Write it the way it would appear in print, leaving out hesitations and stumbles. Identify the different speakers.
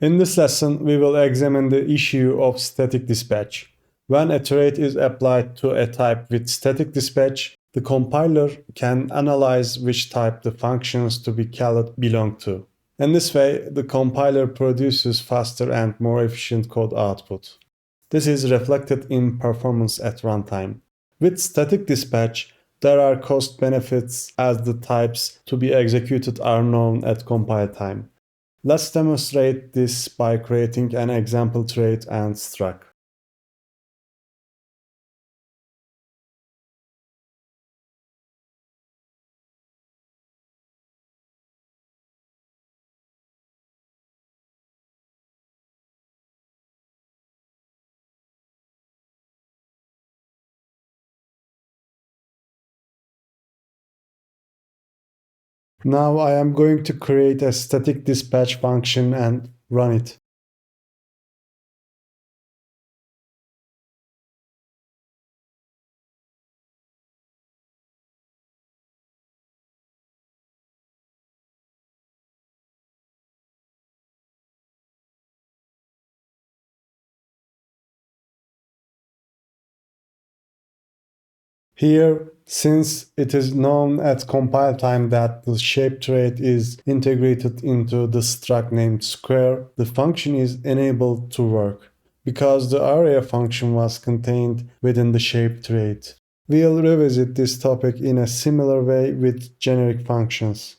Speaker 1: In this lesson, we will examine the issue of static dispatch. When a trait is applied to a type with static dispatch, the compiler can analyze which type the functions to be called belong to. In this way, the compiler produces faster and more efficient code output. This is reflected in performance at runtime. With static dispatch, there are cost benefits as the types to be executed are known at compile time. Let's demonstrate this by creating an example trait and struct. Now I am going to create a static dispatch function and run it. Here, since it is known at compile time that the shape trait is integrated into the struct named square, the function is enabled to work because the area function was contained within the shape trait. We'll revisit this topic in a similar way with generic functions.